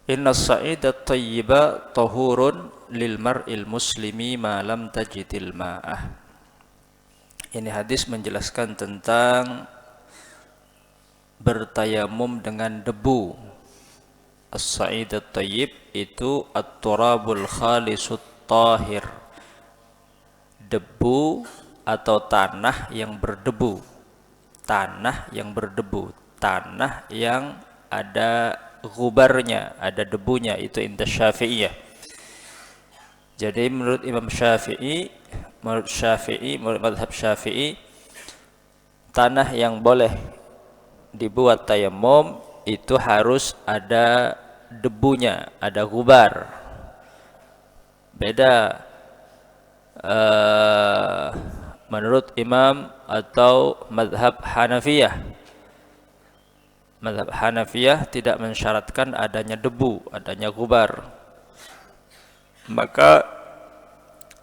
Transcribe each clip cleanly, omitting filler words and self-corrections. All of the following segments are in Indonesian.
Inna as-sa'ida at-tayyiba tahurun lil mar'il muslimi ma lam tajidil ma'ah. Ini hadis menjelaskan tentang bertayamum dengan debu. As-sa'id at-tayyib itu at-turabul khalisut tahir, debu atau tanah yang berdebu. Tanah yang berdebu, tanah yang ada gubarnya, ada debunya, itu indah Syafi'iyah. Jadi menurut Imam Syafi'i, menurut mazhab Syafi'i, tanah yang boleh dibuat tayamum itu harus ada debunya, ada gubar. Beda menurut Imam atau mazhab Hanafiyah. Mazhab Hanafiyah tidak mensyaratkan adanya debu, adanya gubar. Maka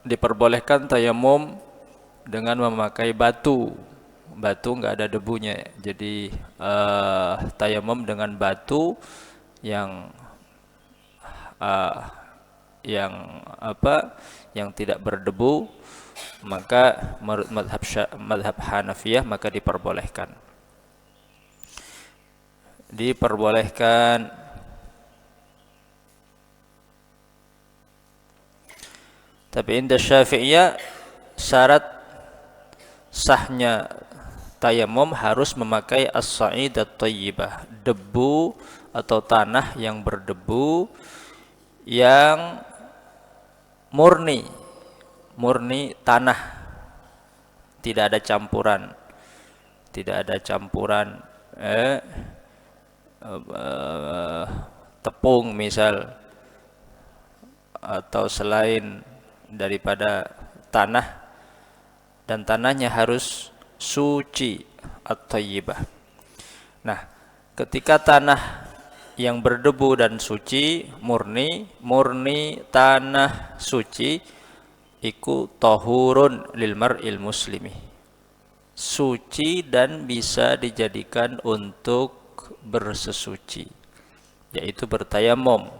diperbolehkan tayamum dengan memakai batu. Batu nggak ada debunya, jadi tayamum dengan batu yang uh, yang tidak berdebu, maka menurut mazhab Hanafiyah maka diperbolehkan. Tapi indah Syafi'iyah, syarat sahnya tayamum harus memakai as-sa'idat thayyibah, debu atau tanah yang berdebu yang murni, murni tanah, tidak ada campuran, tidak ada campuran tepung misal, atau selain daripada tanah, dan tanahnya harus suci at-thayyibah. Nah, ketika tanah yang berdebu dan suci, murni tanah suci, iku tahurun lil mar'il muslimi, suci dan bisa dijadikan untuk bersesuci, yaitu bertayamum.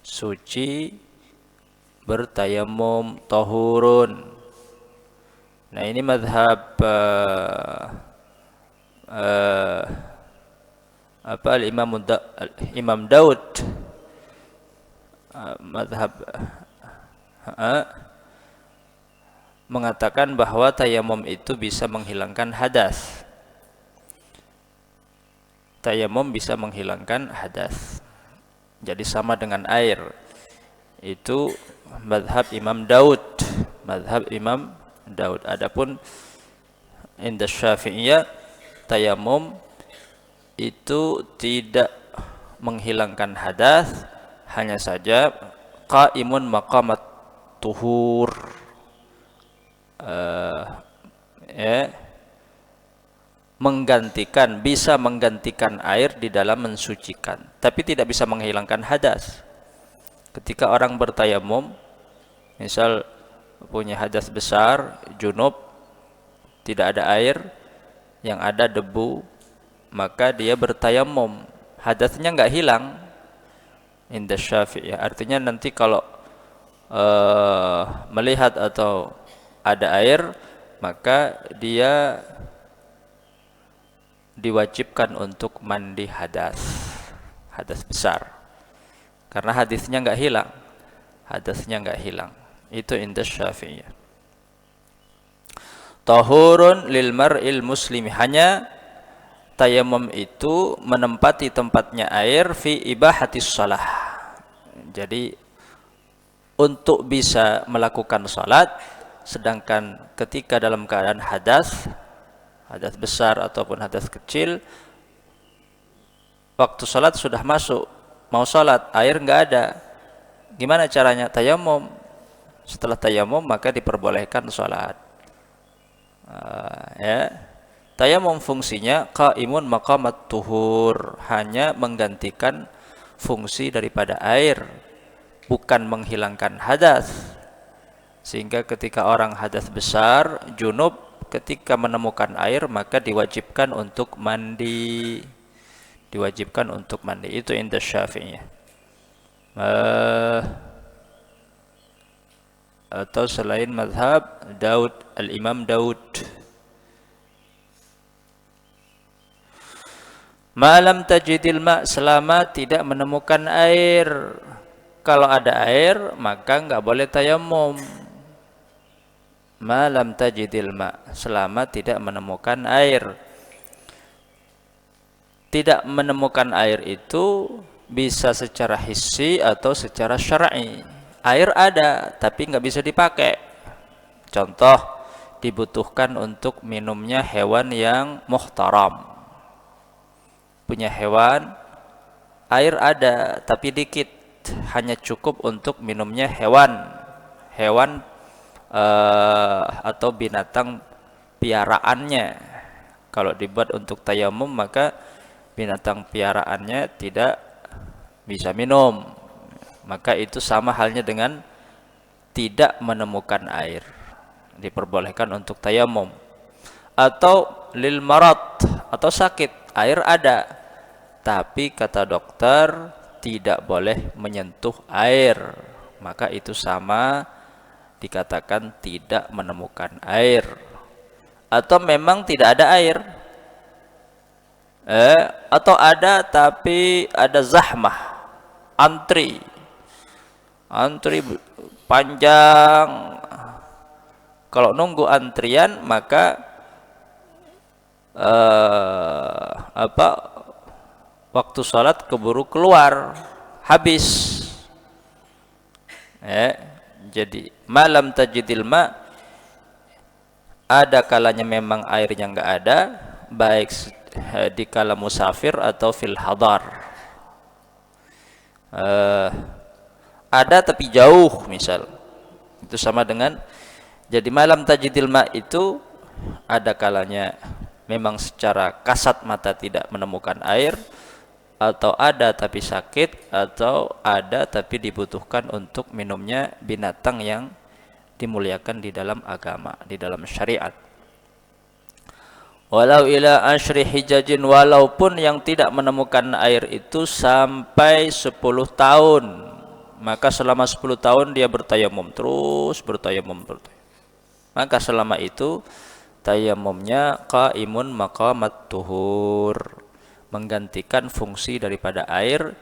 Suci, bertayamum, tahurun. Nah, ini mazhab Imam Daud, mazhab mengatakan bahwa tayamum itu bisa menghilangkan hadas. Tayamum bisa menghilangkan hadas. Jadi sama dengan air. Itu mazhab Imam Daud, mazhab Imam Daud. Adapun indah Syafi'iyah, tayamum itu tidak menghilangkan hadas, hanya saja qaimun maqamat tuhur, menggantikan, bisa menggantikan air di dalam mensucikan, tapi tidak bisa menghilangkan hadas. Ketika orang bertayamum, misal punya hadas besar, junub, tidak ada air, yang ada debu, maka dia bertayamum, hadasnya nggak hilang indah Syafi'i. Artinya nanti kalau melihat atau ada air, maka dia diwajibkan untuk mandi hadas, hadas besar, karena hadisnya nggak hilang, hadasnya nggak hilang. Itu indah Syafi'i. Tahurun lil mar'il muslimi, hanya tayamum itu menempati tempatnya air fi ibahatis shalah. Jadi untuk bisa melakukan salat, sedangkan ketika dalam keadaan hadas, hadas besar ataupun hadas kecil, waktu salat sudah masuk, mau salat, air nggak ada, gimana caranya? Tayamum. Setelah tayamum maka diperbolehkan salat. Tayamum fungsinya qaimun maqamat tuhur, hanya menggantikan fungsi daripada air, bukan menghilangkan hadas. Sehingga ketika orang hadas besar, junub, ketika menemukan air maka diwajibkan untuk mandi. diwajibkan untuk mandi. Itu inda Syafi'iyah. Atau selain mazhab Daud, al-Imam Daud. Malam tajidil ma, selama tidak menemukan air. Kalau ada air maka enggak boleh tayamum. Malam tajidil ma, selama tidak menemukan air. Tidak menemukan air itu bisa secara hissi atau secara syar'i. Air ada tapi nggak bisa dipakai. Contoh, dibutuhkan untuk minumnya hewan yang muhtaram. Punya hewan, air ada tapi dikit, hanya cukup untuk minumnya hewan atau binatang piaraannya. Kalau dibuat untuk tayamum maka binatang piaraannya tidak bisa minum, maka itu sama halnya dengan tidak menemukan air, diperbolehkan untuk tayamum. Atau lil marad, atau sakit, air ada tapi kata dokter tidak boleh menyentuh air, maka itu sama dikatakan tidak menemukan air. Atau memang tidak ada air, atau ada tapi ada zahmah, antri panjang. Kalau nunggu antrian maka waktu sholat keburu keluar, habis. Jadi malam tajidil ma, ada kalanya memang airnya enggak ada, baik di kala musafir atau fil hadar. Ada tapi jauh misal, itu sama dengan, jadi malam tajidil ma itu ada kalanya memang secara kasat mata tidak menemukan air, atau ada tapi sakit, atau ada tapi dibutuhkan untuk minumnya binatang yang dimuliakan di dalam agama, di dalam syariat. Walau ila ashri hijajin, walaupun yang tidak menemukan air itu sampai 10 tahun, maka selama 10 tahun dia bertayamum, terus bertayamum. Maka selama itu tayamumnya qaimun maqamat tuhur, menggantikan fungsi daripada air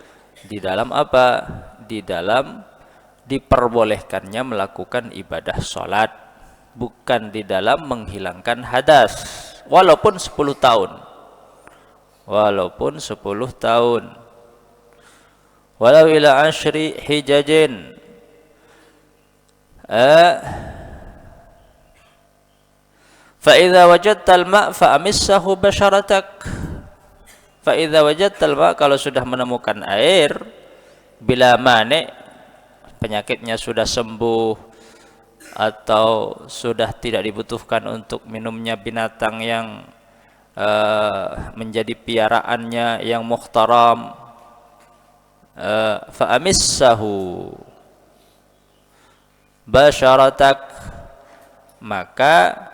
di dalam apa? Di dalam diperbolehkannya melakukan ibadah sholat, bukan di dalam menghilangkan hadas. Walaupun 10 tahun, walaupun 10 tahun. Walau ila ashri hijajin, fa idza wajadta al-ma' fa amissahu basyaratak. Fa idza wajadta al-ma', kalau sudah menemukan air, bila mane, penyakitnya sudah sembuh atau sudah tidak dibutuhkan untuk minumnya binatang yang menjadi piaraannya yang muhtaram, fa amissahu basyaratak, maka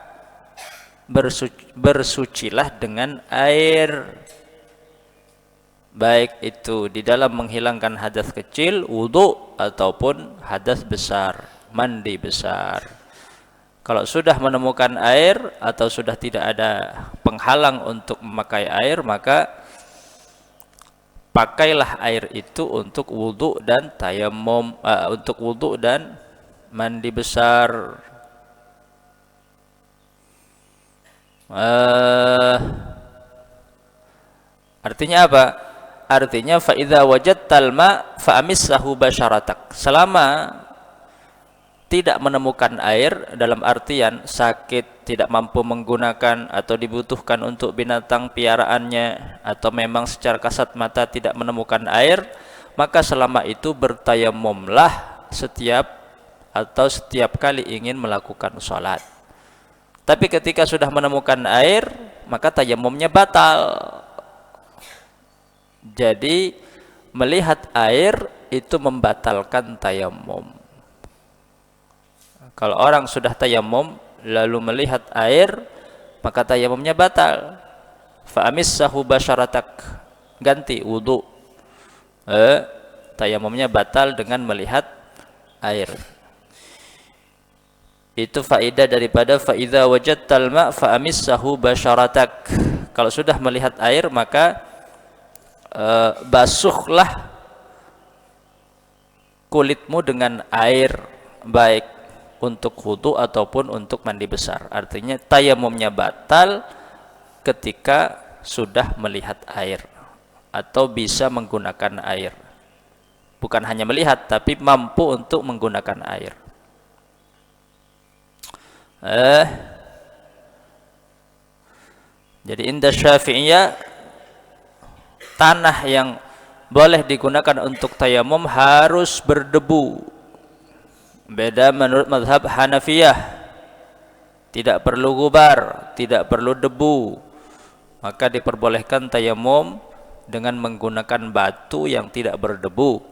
bersucilah dengan air, baik itu di dalam menghilangkan hadas kecil, wudu, ataupun hadas besar, mandi besar. Kalau sudah menemukan air atau sudah tidak ada penghalang untuk memakai air, maka pakailah air itu untuk wudu dan tayammum, untuk wudu dan mandi besar. Artinya apa? Artinya fa idza wajadtal ma fa amissahu basyaratak. Selama tidak menemukan air, dalam artian sakit, tidak mampu menggunakan, atau dibutuhkan untuk binatang piaraannya, atau memang secara kasat mata tidak menemukan air, maka selama itu bertayamumlah setiap kali ingin melakukan sholat. Tapi ketika sudah menemukan air, maka tayamumnya batal. Jadi melihat air itu membatalkan tayamum. Kalau orang sudah tayamum lalu melihat air, maka tayamumnya batal. Fa amissahu basyaratak, ganti wudu. Tayamumnya batal dengan melihat air. Itu faedah daripada fa idza wajadtal ma' fa amissahu basyaratak. Kalau sudah melihat air maka basuhlah kulitmu dengan air, baik untuk wudu ataupun untuk mandi besar. Artinya tayamumnya batal ketika sudah melihat air atau bisa menggunakan air. Bukan hanya melihat tapi mampu untuk menggunakan air. Jadi indah Syafi'iyah, tanah yang boleh digunakan untuk tayamum harus berdebu. Beda menurut mazhab Hanafiyah, tidak perlu gubar, tidak perlu debu, maka diperbolehkan tayamum dengan menggunakan batu yang tidak berdebu.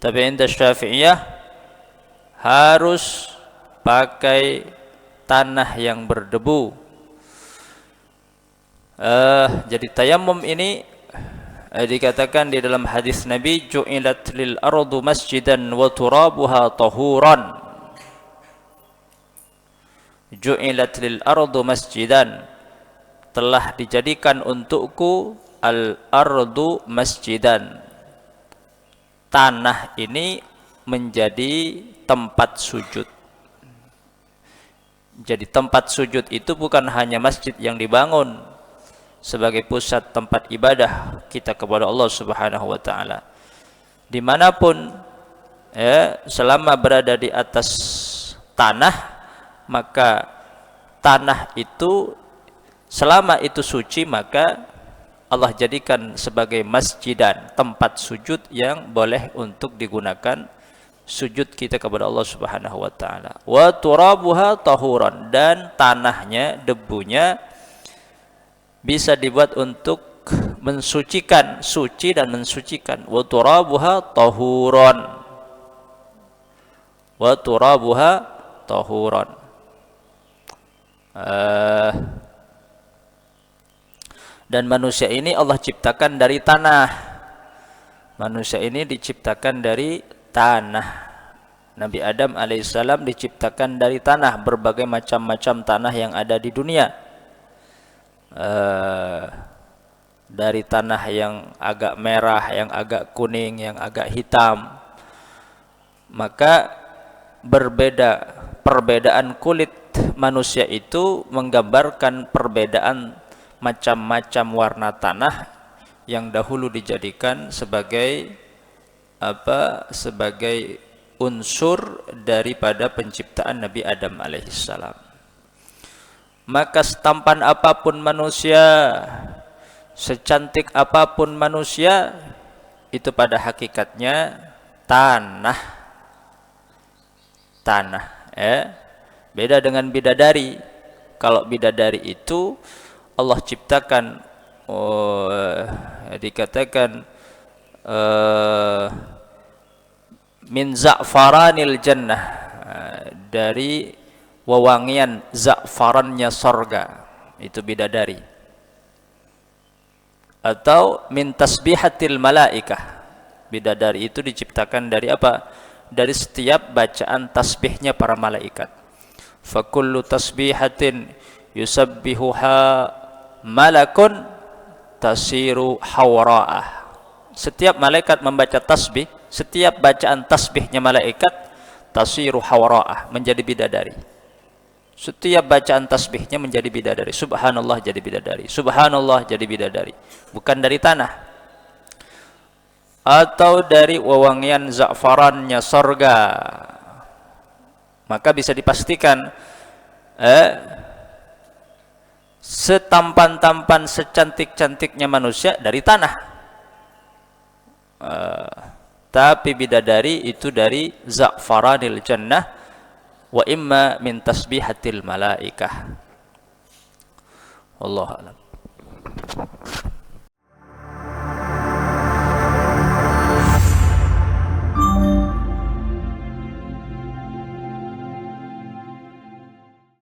Tapi indah Syafi'iyah harus pakai tanah yang berdebu. Jadi tayamum ini dikatakan di dalam hadis Nabi, ju'ilat lil ardu masjidan wa turabuha tahuran. Ju'ilat lil ardu masjidan, telah dijadikan untukku al ardu masjidan, tanah ini menjadi tempat sujud. Jadi tempat sujud itu bukan hanya masjid yang dibangun sebagai pusat tempat ibadah kita kepada Allah Subhanahu wa taala. Dimanapun selama berada di atas tanah, maka tanah itu selama itu suci, maka Allah jadikan sebagai masjidan, tempat sujud yang boleh untuk digunakan sujud kita kepada Allah Subhanahu wa taala. Wa turabuha tahuran, dan tanahnya, debunya bisa dibuat untuk mensucikan, suci dan mensucikan. Wa turabuha tahuran. Wa turabuha tahuran. Dan manusia ini Allah ciptakan dari tanah. Manusia ini diciptakan dari tanah. Nabi Adam alaihissalam diciptakan dari tanah, berbagai macam-macam tanah yang ada di dunia. Dari tanah yang agak merah, yang agak kuning, yang agak hitam. Maka perbedaan kulit manusia itu menggambarkan perbedaan macam-macam warna tanah yang dahulu dijadikan sebagai sebagai unsur daripada penciptaan Nabi Adam alaihissalam. Maka setampan apapun manusia, secantik apapun manusia, itu pada hakikatnya tanah. Beda dengan bidadari. Kalau bidadari itu Allah ciptakan, dikatakan min za'faranil jannah, dari wewangian za'farannya sorga, itu bidadari. Atau min tasbihatil malaikah, bidadari itu diciptakan dari apa? Dari setiap bacaan tasbihnya para malaikat. Fa kullu tasbihatin yusabbihuha malakun tasiru hawra'ah. Setiap malaikat membaca tasbih, setiap bacaan tasbihnya malaikat tasiru hawra'ah, menjadi bidadari. Setiap bacaan tasbihnya menjadi bidadari. Subhanallah jadi bidadari, subhanallah jadi bidadari. Bukan dari tanah atau dari wewangian za'farannya sorga. Maka bisa dipastikan setampan-tampan, secantik-cantiknya manusia dari tanah. Tapi bidadari itu dari za'faranil jannah, wa imma min tasbihatil malaikah. Wallahu a'lam.